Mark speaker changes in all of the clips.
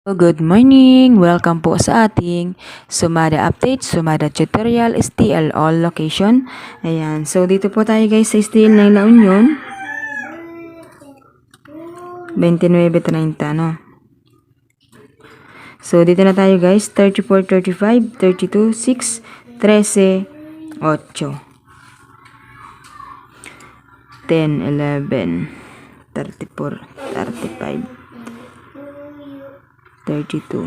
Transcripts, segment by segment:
Speaker 1: Good morning! Welcome po sa ating Sumada Update, Sumada Tutorial, STL All Location. Ayan, so dito po tayo guys sa STL ng La Union. 29:30, no? So dito na tayo guys, 34, 35, 32, 6, 13, 8, 10, 11, 34, 35, 32.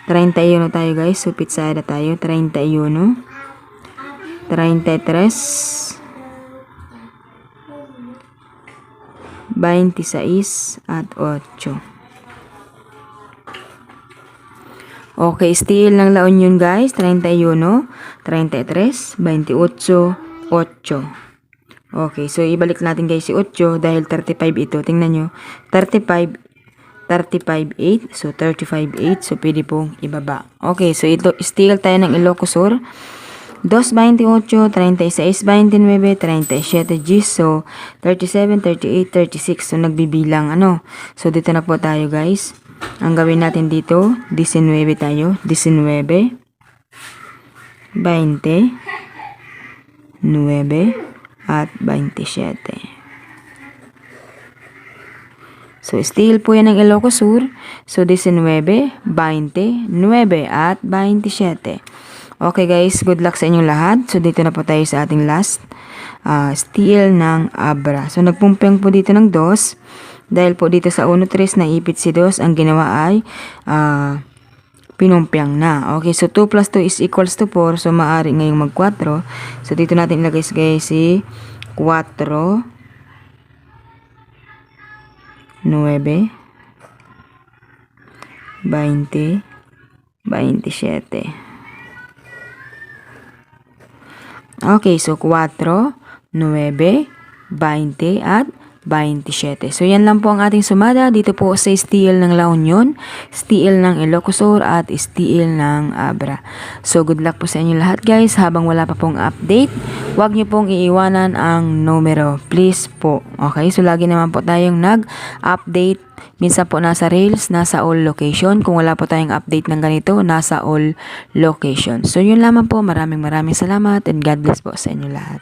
Speaker 1: 31 tayo guys. So, pitsada tayo. 31. 33. 26 at 8. Okay, still ng La Union guys. 31, 33, 28, 8. Okay, so ibalik natin guys si 8 dahil 35 ito. Tingnan nyo. 35, 8. So, 35, 8. So, pwede pong ibaba. Okay, so ito, still tayo ng Ilocos Sur. 2, 28, 36, 29, 37 Gs. So, 37, 38, 36. So, nagbibilang ano. So, dito na po tayo guys. Ang gawin natin dito, 19 tayo. 19, 20, 9, at 27. So, still po yan ng Ilocos Sur. So, 19, 20, 9, at 27. Okay guys, good luck sa inyong lahat. So, dito na po tayo sa ating last still ng Abra. So, nagpumpeng po dito ng 2. Dahil po dito sa 1-3 na ipit si 2, ang ginawa ay pinumpiang na. Okay, so 2 plus 2 is equals to 4. So, maaari ngayong mag 4. So, dito natin ilagay guys si 4, 9, 20, 27. Okay, so 4, 9, 20, at 27. So, yan lang po ang ating sumada dito po sa STL ng La Union, STL ng Ilocos Sur, at STL ng Abra. So, good luck po sa inyo lahat guys. Habang wala pa pong update, huwag nyo pong iiwanan ang numero. Please po. Okay, so lagi naman po tayong nag-update. Minsan po nasa Rails, nasa all location. Kung wala po tayong update ng ganito, nasa all location. So, yun lamang po. Maraming salamat and God bless po sa inyo lahat.